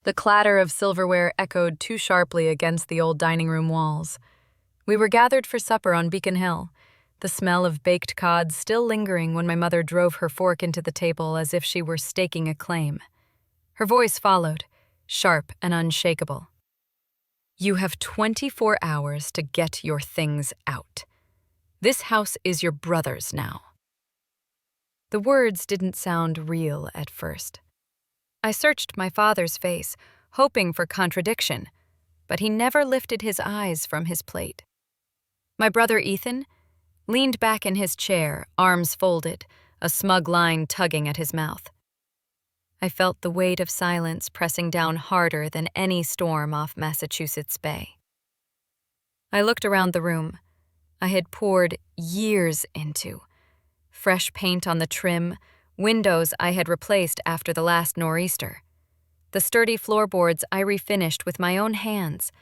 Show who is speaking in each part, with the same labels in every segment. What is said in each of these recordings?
Speaker 1: The clatter of silverware echoed too sharply against the old dining room walls. We were gathered for supper on Beacon Hill, the smell of baked cod still lingering when my mother drove her fork into the table as if she were staking a claim. Her voice followed, sharp and unshakable. "You have 24 hours to get your things out. This house is your brother's now." The words didn't sound real at first. I searched my father's face, hoping for contradiction, but he never lifted his eyes from his plate. My brother Ethan leaned back in his chair, arms folded, a smug line tugging at his mouth. I felt the weight of silence pressing down harder than any storm off Massachusetts Bay. I looked around the room. I had poured years into. Fresh paint on the trim, windows I had replaced after the last nor'easter. The sturdy floorboards I refinished with my own hands.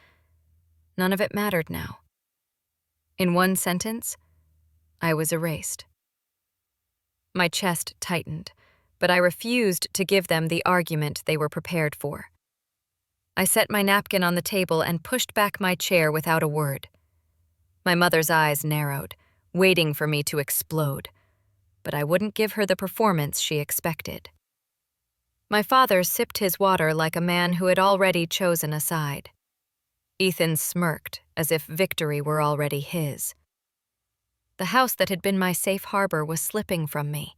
Speaker 1: None of it mattered now. In one sentence, I was erased. My chest tightened, but I refused to give them the argument they were prepared for. I set my napkin on the table and pushed back my chair without a word. My mother's eyes narrowed, waiting for me to explode, but I wouldn't give her the performance she expected. My father sipped his water like a man who had already chosen a side. Ethan smirked as if victory were already his. The house that had been my safe harbor was slipping from me,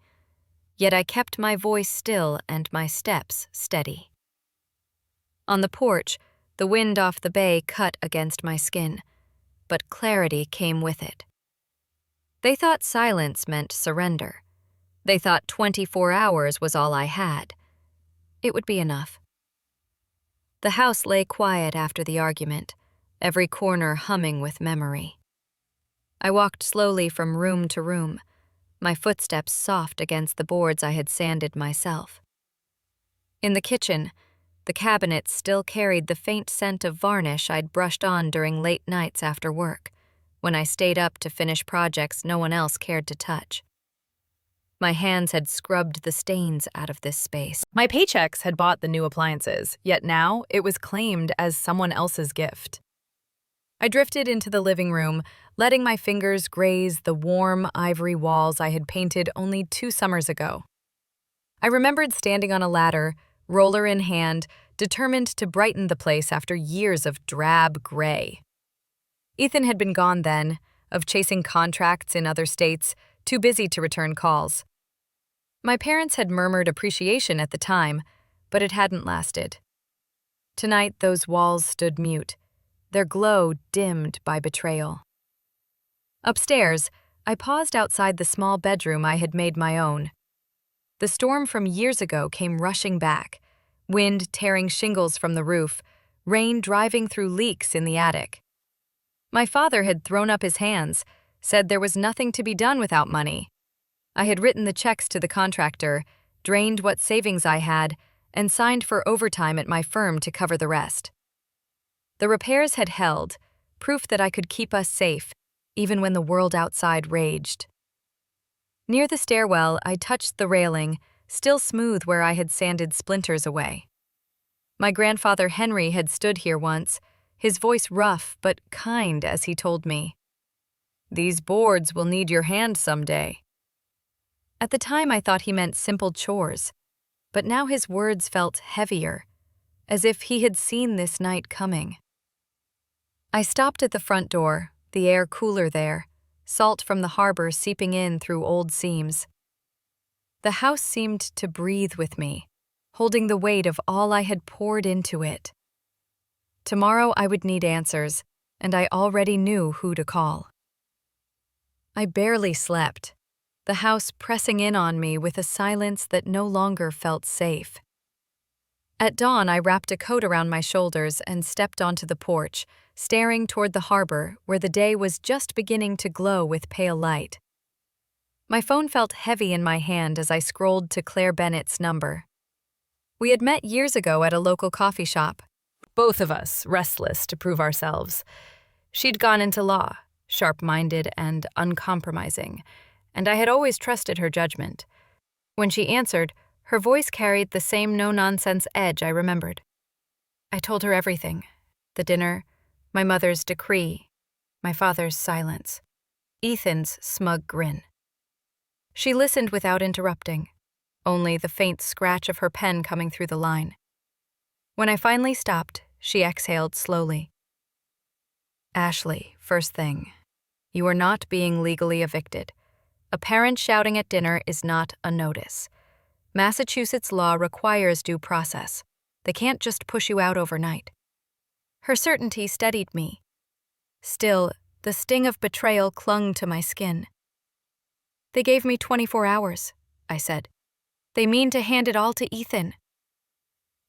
Speaker 1: yet I kept my voice still and my steps steady. On the porch, the wind off the bay cut against my skin, but clarity came with it. They thought silence meant surrender. They thought 24 hours was all I had. It would be enough. The house lay quiet after the argument, every corner humming with memory. I walked slowly from room to room, my footsteps soft against the boards I had sanded myself. In the kitchen, the cabinets still carried the faint scent of varnish I'd brushed on during late nights after work, when I stayed up to finish projects no one else cared to touch. My hands had scrubbed the stains out of this space.
Speaker 2: My paychecks had bought the new appliances, yet now it was claimed as someone else's gift. I drifted into the living room, letting my fingers graze the warm ivory walls I had painted only 2 summers ago. I remembered standing on a ladder, roller in hand, determined to brighten the place after years of drab gray. Ethan had been gone then, of chasing contracts in other states, too busy to return calls. My parents had murmured appreciation at the time, but it hadn't lasted. Tonight those walls stood mute, their glow dimmed by betrayal. Upstairs, I paused outside the small bedroom I had made my own. The storm from years ago came rushing back, wind tearing shingles from the roof, rain driving through leaks in the attic. My father had thrown up his hands, said there was nothing to be done without money. I had written the checks to the contractor, drained what savings I had, and signed for overtime at my firm to cover the rest. The repairs had held, proof that I could keep us safe, even when the world outside raged. Near the stairwell, I touched the railing, still smooth where I had sanded splinters away. My grandfather Henry had stood here once, his voice rough but kind as he told me, "These boards will need your hand someday." At the time I thought he meant simple chores, but now his words felt heavier, as if he had seen this night coming. I stopped at the front door, the air cooler there, salt from the harbor seeping in through old seams. The house seemed to breathe with me, holding the weight of all I had poured into it. Tomorrow I would need answers, and I already knew who to call. I barely slept, the house pressing in on me with a silence that no longer felt safe. At dawn, I wrapped a coat around my shoulders and stepped onto the porch, staring toward the harbor where the day was just beginning to glow with pale light. My phone felt heavy in my hand as I scrolled to Claire Bennett's number. We had met years ago at a local coffee shop, both of us restless to prove ourselves. She'd gone into law, sharp-minded and uncompromising, and I had always trusted her judgment. When she answered, her voice carried the same no-nonsense edge I remembered.
Speaker 1: I told her everything. The dinner, my mother's decree, my father's silence, Ethan's smug grin. She listened without interrupting, only the faint scratch of her pen coming through the line. When I finally stopped, she exhaled slowly. Ashley, first thing. You are not being legally evicted. A parent shouting at dinner is not a notice. Massachusetts law requires due process. They can't just push you out overnight. Her certainty steadied me. Still, the sting of betrayal clung to my skin. They gave me 24 hours, I said. They mean to hand it all to Ethan.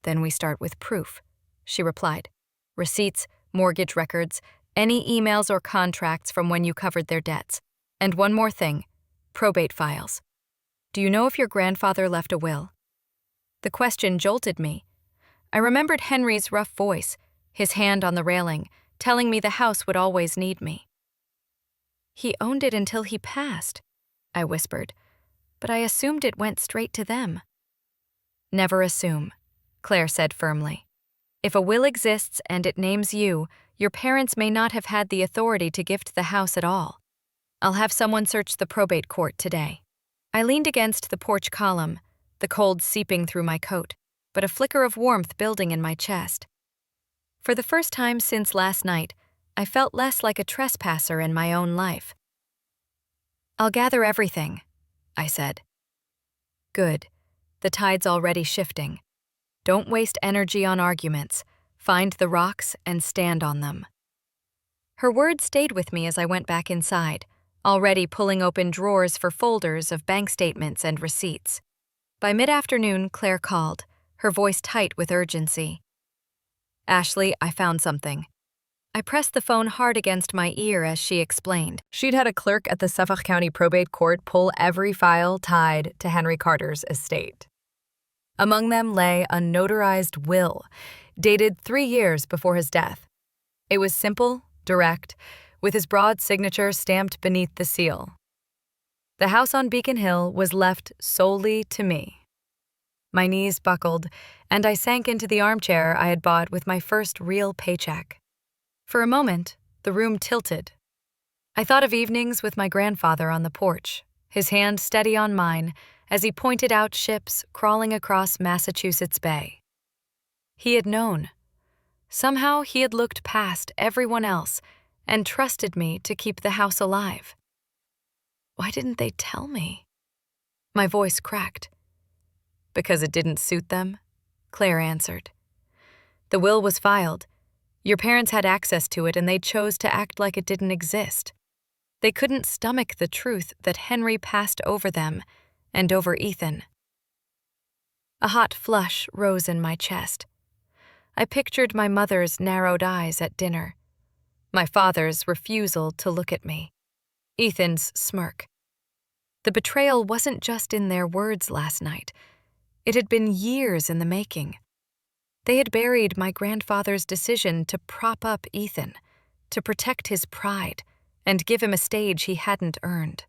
Speaker 1: Then we start with proof, she replied. Receipts, mortgage records, any emails or contracts from when you covered their debts. And one more thing, probate files. Do you know if your grandfather left a will? The question jolted me. I remembered Henry's rough voice, his hand on the railing, telling me the house would always need me. He owned it until he passed, I whispered, but I assumed it went straight to them. Never assume, Claire said firmly. If a will exists and it names you, your parents may not have had the authority to gift the house at all. I'll have someone search the probate court today. I leaned against the porch column, the cold seeping through my coat, but a flicker of warmth building in my chest. For the first time since last night, I felt less like a trespasser in my own life. I'll gather everything, I said. Good. The tide's already shifting. Don't waste energy on arguments. Find the rocks and stand on them. Her words stayed with me as I went back inside, already pulling open drawers for folders of bank statements and receipts. By mid-afternoon, Claire called, her voice tight with urgency. Ashley, I found something. I pressed the phone hard against my ear as she explained. She'd had a clerk at the Suffolk County Probate Court pull every file tied to Henry Carter's estate. Among them lay a notarized will, dated 3 years before his death. It was simple, direct, with his broad signature stamped beneath the seal. The house on Beacon Hill was left solely to me. My knees buckled, and I sank into the armchair I had bought with my first real paycheck. For a moment, the room tilted. I thought of evenings with my grandfather on the porch, his hand steady on mine as he pointed out ships crawling across Massachusetts Bay. He had known. Somehow he had looked past everyone else and trusted me to keep the house alive. Why didn't they tell me? My voice cracked. Because it didn't suit them, Claire answered. The will was filed. Your parents had access to it and they chose to act like it didn't exist. They couldn't stomach the truth that Henry passed over them and over Ethan. A hot flush rose in my chest. I pictured my mother's narrowed eyes at dinner, my father's refusal to look at me, Ethan's smirk. The betrayal wasn't just in their words last night. It had been years in the making. They had buried my grandfather's decision to prop up Ethan, to protect his pride, and give him a stage he hadn't earned.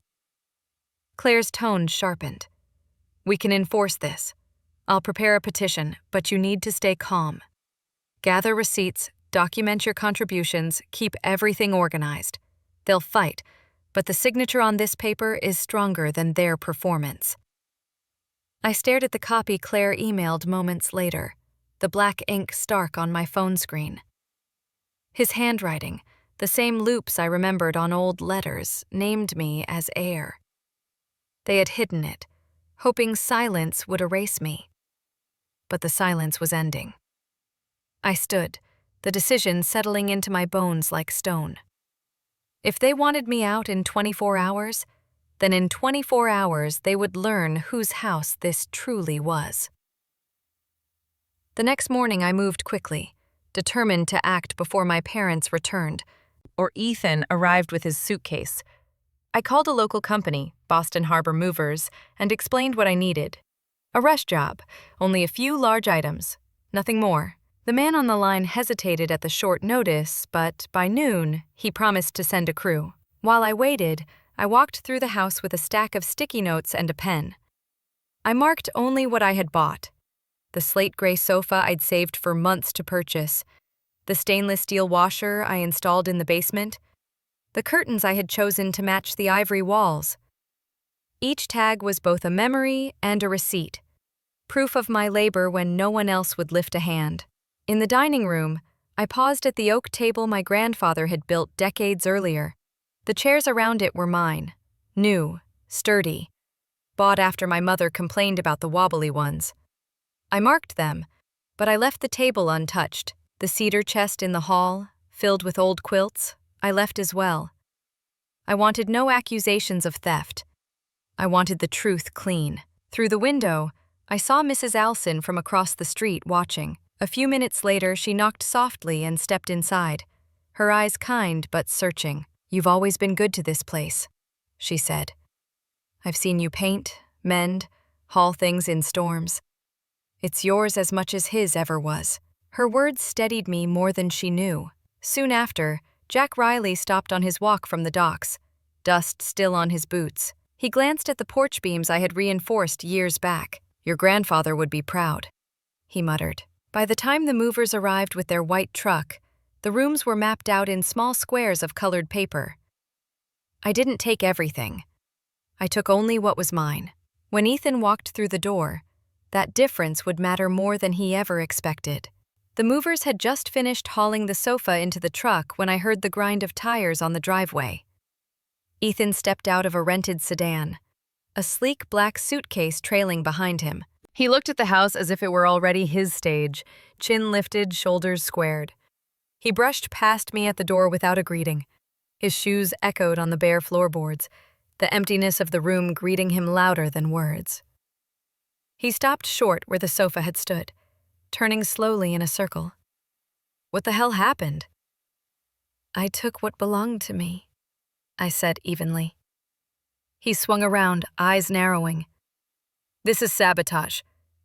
Speaker 1: Claire's tone sharpened. We can enforce this. I'll prepare a petition, but you need to stay calm. Gather receipts, document your contributions, keep everything organized. They'll fight, but the signature on this paper is stronger than their performance. I stared at the copy Claire emailed moments later, the black ink stark on my phone screen. His handwriting, the same loops I remembered on old letters, named me as heir. They had hidden it, hoping silence would erase me. But the silence was ending. I stood, the decision settling into my bones like stone. If they wanted me out in 24 hours, then in 24 hours they would learn whose house this truly was. The next morning I moved quickly, determined to act before my parents returned, or Ethan arrived with his suitcase. I called a local company, Boston Harbor Movers, and explained what I needed. A rush job, only a few large items, nothing more. The man on the line hesitated at the short notice, but by noon, he promised to send a crew. While I waited, I walked through the house with a stack of sticky notes and a pen. I marked only what I had bought.
Speaker 2: the slate gray sofa I'd saved for months to purchase, the stainless steel washer I installed in the basement, the curtains I had chosen to match the ivory walls. Each tag was both a memory and a receipt, proof of my labor when no one else would lift a hand. In the dining room, I paused at the oak table my grandfather had built decades earlier. The chairs around it were mine, new, sturdy, bought after my mother complained about the wobbly ones. I marked them, but I left the table untouched. The cedar chest in the hall, filled with old quilts, I left as well. I wanted no accusations of theft. I wanted the truth clean. Through the window, I saw Mrs. Alson from across the street watching. A few minutes later, she knocked softly and stepped inside, her eyes kind but searching. "You've always been good to this place," she said. "I've seen you paint, mend, haul things in storms. It's yours as much as his ever was." Her words steadied me more than she knew. Soon after, Jack Riley stopped on his walk from the docks, dust still on his boots. He glanced at the porch beams I had reinforced years back. "Your grandfather would be proud," he muttered. By the time the movers arrived with their white truck, the rooms were mapped out in small squares of colored paper. I didn't take everything. I took only what was mine. When Ethan walked through the door, that difference would matter more than he ever expected. The movers had just finished hauling the sofa into the truck when I heard the grind of tires on the driveway. Ethan stepped out of a rented sedan, a sleek black suitcase trailing behind him. He looked at the house as if it were already his stage, chin lifted, shoulders squared. He brushed past me at the door without a greeting. His shoes echoed on the bare floorboards, the emptiness of the room greeting him louder than words. He stopped short where the sofa had stood, turning slowly in a circle. "What the hell happened?" "I took what belonged to me," I said evenly. He swung around, eyes narrowing. "This is sabotage.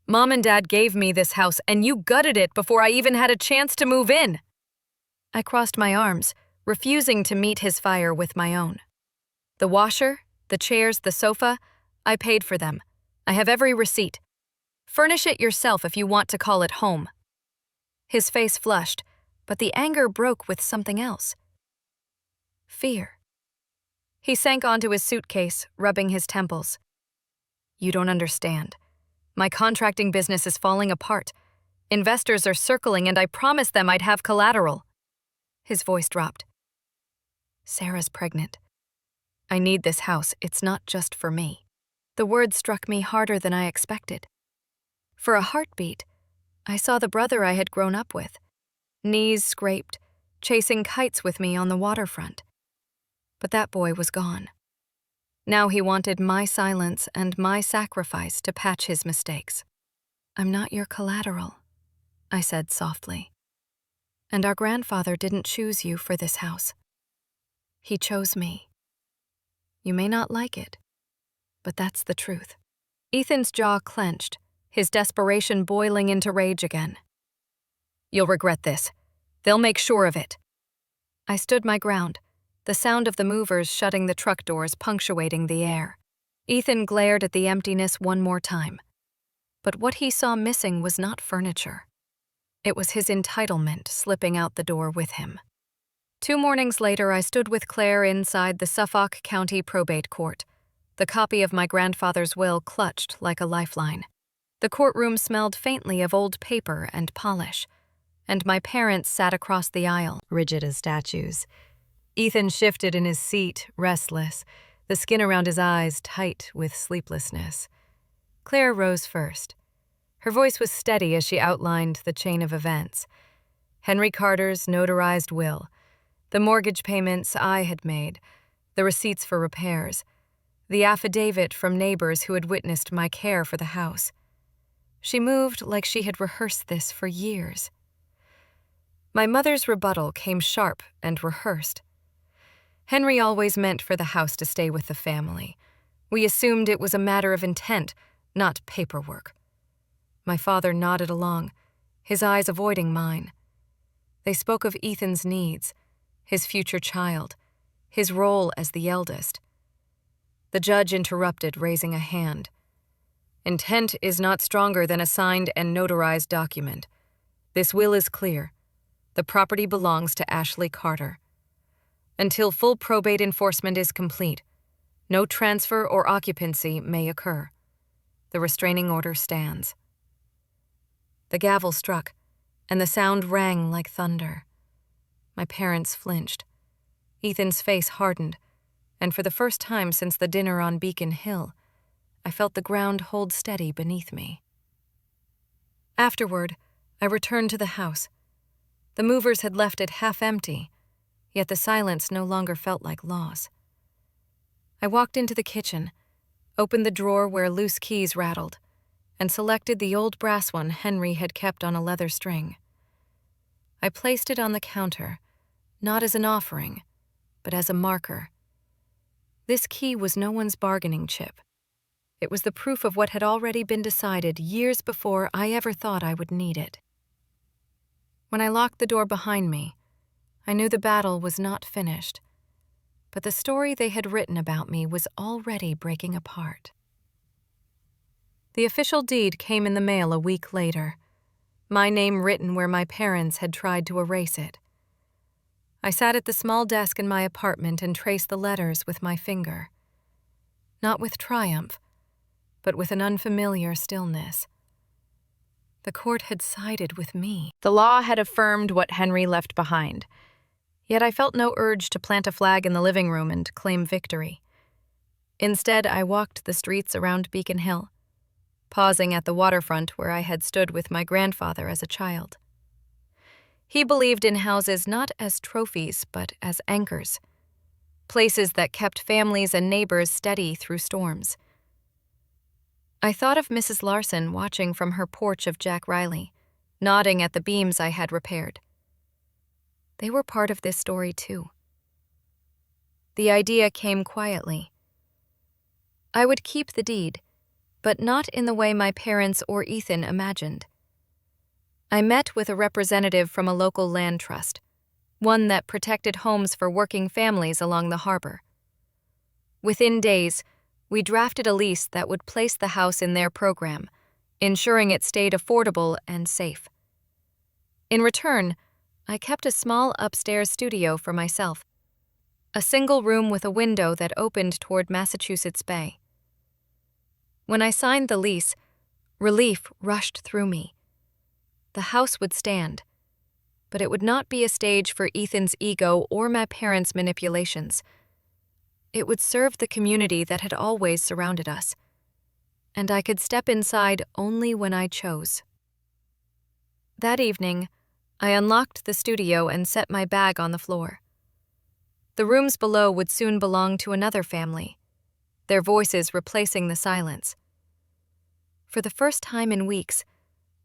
Speaker 2: Mom and Dad gave me this house, and you gutted it before I even had a chance to move in." I crossed my arms, refusing to meet his fire with my own. "The washer, the chairs, the sofa, I paid for them. I have every receipt. Furnish it yourself if you want to call it home." His face flushed, but the anger broke with something else. Fear. He sank onto his suitcase, rubbing his temples. "You don't understand. My contracting business is falling apart. Investors are circling, and I promised them I'd have collateral." His voice dropped. "Sarah's pregnant. I need this house. It's not just for me." The words struck me harder than I expected. For a heartbeat, I saw the brother I had grown up with, knees scraped, chasing kites with me on the waterfront. But that boy was gone. Now he wanted my silence and my sacrifice to patch his mistakes. "I'm not your collateral," I said softly. "And our grandfather didn't choose you for this house. He chose me. You may not like it, but that's the truth." Ethan's jaw clenched, his desperation boiling into rage again. "You'll regret this. They'll make sure of it." I stood my ground, the sound of the movers shutting the truck doors punctuating the air. Ethan glared at the emptiness one more time. But what he saw missing was not furniture. It was his entitlement slipping out the door with him. 2 mornings later, I stood with Claire inside the Suffolk County Probate Court, the copy of my grandfather's will clutched like a lifeline. The courtroom smelled faintly of old paper and polish, and my parents sat across the aisle, rigid as statues. Ethan shifted in his seat, restless, the skin around his eyes tight with sleeplessness. Claire rose first. Her voice was steady as she outlined the chain of events. Henry Carter's notarized will, the mortgage payments I had made, the receipts for repairs, the affidavit from neighbors who had witnessed my care for the house. She moved like she had rehearsed this for years. My mother's rebuttal came sharp and rehearsed. Henry always meant for the house to stay with the family. We assumed it was a matter of intent, not paperwork. My father nodded along, his eyes avoiding mine. They spoke of Ethan's needs, his future child, his role as the eldest. The judge interrupted, raising a hand. Intent is not stronger than a signed and notarized document. This will is clear. The property belongs to Ashley Carter. Until full probate enforcement is complete, no transfer or occupancy may occur. The restraining order stands. The gavel struck, and the sound rang like thunder. My parents flinched. Ethan's face hardened, and for the first time since the dinner on Beacon Hill, I felt the ground hold steady beneath me. Afterward, I returned to the house. The movers had left it half empty, yet the silence no longer felt like loss. I walked into the kitchen, opened the drawer where loose keys rattled, and selected the old brass one Henry had kept on a leather string. I placed it on the counter, not as an offering, but as a marker. This key was no one's bargaining chip. It was the proof of what had already been decided years before I ever thought I would need it. When I locked the door behind me, I knew the battle was not finished, but the story they had written about me was already breaking apart. The official deed came in the mail a week later, my name written where my parents had tried to erase it. I sat at the small desk in my apartment and traced the letters with my finger. Not with triumph, but with an unfamiliar stillness. The court had sided with me. The law had affirmed what Henry left behind, yet I felt no urge to plant a flag in the living room and claim victory. Instead, I walked the streets around Beacon Hill, pausing at the waterfront where I had stood with my grandfather as a child. He believed in houses not as trophies, but as anchors, places that kept families and neighbors steady through storms. I thought of Mrs. Larson watching from her porch of Jack Riley, nodding at the beams I had repaired. They were part of this story, too. The idea came quietly. I would keep the deed, but not in the way my parents or Ethan imagined. I met with a representative from a local land trust, one that protected homes for working families along the harbor. Within days, we drafted a lease that would place the house in their program, ensuring it stayed affordable and safe. In return, I kept a small upstairs studio for myself, a single room with a window that opened toward Massachusetts Bay. When I signed the lease, relief rushed through me. The house would stand, but it would not be a stage for Ethan's ego or my parents' manipulations. It would serve the community that had always surrounded us, and I could step inside only when I chose. That evening, I unlocked the studio and set my bag on the floor. The rooms below would soon belong to another family, their voices replacing the silence. For the first time in weeks,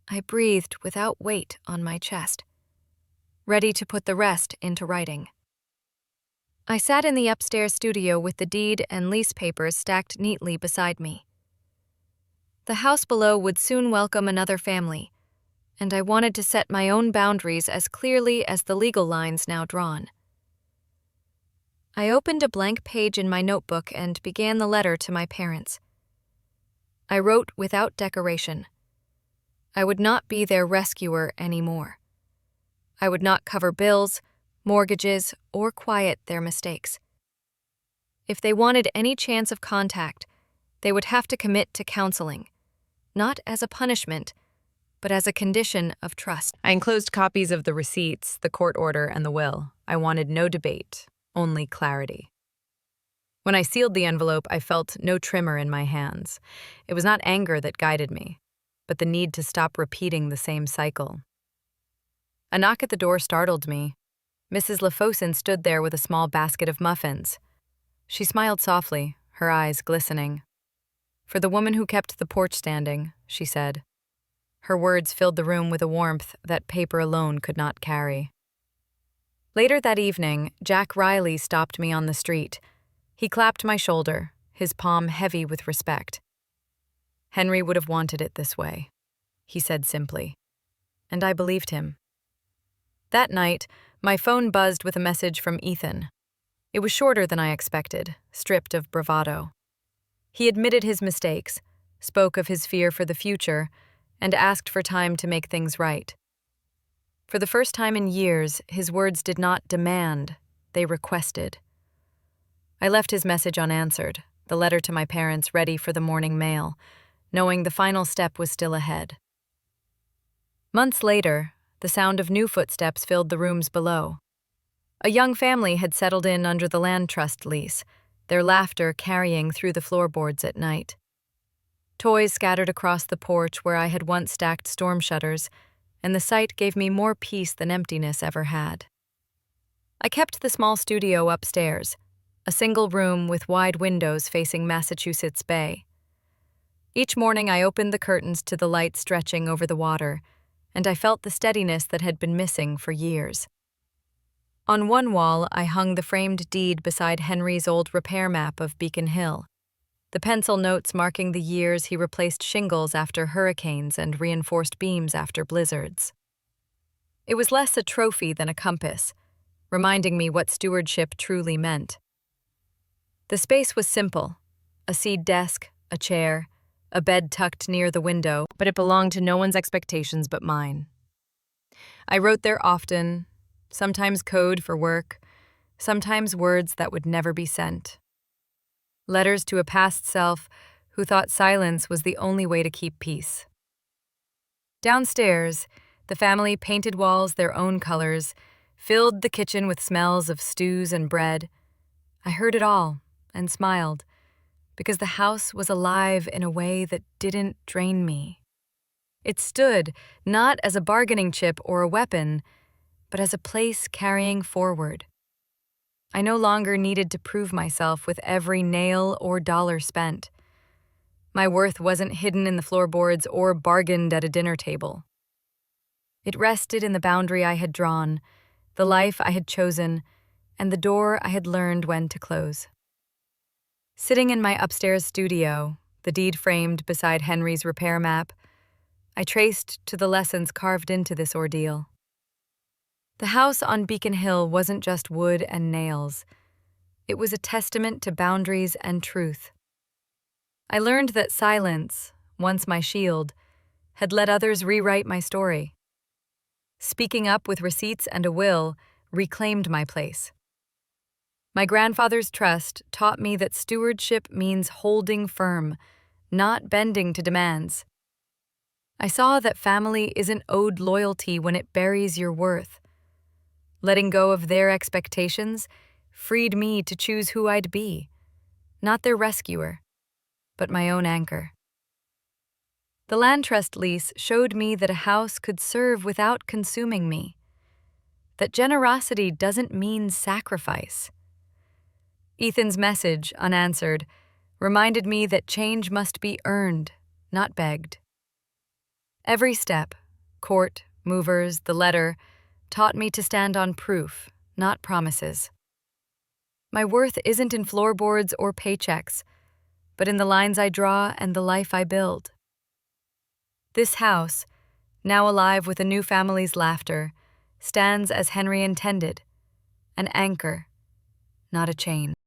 Speaker 2: I breathed without weight on my chest, ready to put the rest into writing. I sat in the upstairs studio with the deed and lease papers stacked neatly beside me. The house below would soon welcome another family, and I wanted to set my own boundaries as clearly as the legal lines now drawn. I opened a blank page in my notebook and began the letter to my parents. I wrote without decoration. I would not be their rescuer anymore. I would not cover bills, mortgages, or quiet their mistakes. If they wanted any chance of contact, they would have to commit to counseling, not as a punishment, but as a condition of trust.
Speaker 1: I enclosed copies of the receipts, the court order, and the will. I wanted no debate, only clarity. When I sealed the envelope, I felt no tremor in my hands. It was not anger that guided me, but the need to stop repeating the same cycle. A knock at the door startled me. Mrs. Lafosen stood there with a small basket of muffins. She smiled softly, her eyes glistening. "For the woman who kept the porch standing," she said. Her words filled the room with a warmth that paper alone could not carry. Later that evening, Jack Riley stopped me on the street. He clapped my shoulder, his palm heavy with respect. "Henry would have wanted it this way," he said simply, and I believed him. That night, my phone buzzed with a message from Ethan. It was shorter than I expected, stripped of bravado. He admitted his mistakes, spoke of his fear for the future, and asked for time to make things right. For the first time in years, his words did not demand, they requested. I left his message unanswered, the letter to my parents ready for the morning mail, knowing the final step was still ahead. Months later, the sound of new footsteps filled the rooms below. A young family had settled in under the land trust lease, their laughter carrying through the floorboards at night. Toys scattered across the porch where I had once stacked storm shutters, and the sight gave me more peace than emptiness ever had. I kept the small studio upstairs, a single room with wide windows facing Massachusetts Bay. Each morning I opened the curtains to the light stretching over the water, and I felt the steadiness that had been missing for years. On one wall, I hung the framed deed beside Henry's old repair map of Beacon Hill, the pencil notes marking the years he replaced shingles after hurricanes and reinforced beams after blizzards. It was less a trophy than a compass, reminding me what stewardship truly meant. The space was simple, a seed desk, a chair, a bed tucked near the window, but it belonged to no one's expectations but mine. I wrote there often, sometimes code for work, sometimes words that would never be sent. Letters to a past self who thought silence was the only way to keep peace. Downstairs, the family painted walls their own colors, filled the kitchen with smells of stews and bread. I heard it all and smiled, because the house was alive in a way that didn't drain me. It stood not as a bargaining chip or a weapon, but as a place carrying forward. I no longer needed to prove myself with every nail or dollar spent. My worth wasn't hidden in the floorboards or bargained at a dinner table. It rested in the boundary I had drawn, the life I had chosen, and the door I had learned when to close. Sitting in my upstairs studio, the deed framed beside Henry's repair map, I traced to the lessons carved into this ordeal. The house on Beacon Hill wasn't just wood and nails. It was a testament to boundaries and truth. I learned that silence, once my shield, had let others rewrite my story. Speaking up with receipts and a will reclaimed my place. My grandfather's trust taught me that stewardship means holding firm, not bending to demands. I saw that family isn't owed loyalty when it buries your worth. Letting go of their expectations freed me to choose who I'd be, not their rescuer, but my own anchor. The land trust lease showed me that a house could serve without consuming me, that generosity doesn't mean sacrifice. Ethan's message, unanswered, reminded me that change must be earned, not begged. Every step, court, movers, the letter, taught me to stand on proof, not promises. My worth isn't in floorboards or paychecks, but in the lines I draw and the life I build. This house, now alive with a new family's laughter, stands as Henry intended, an anchor, not a chain.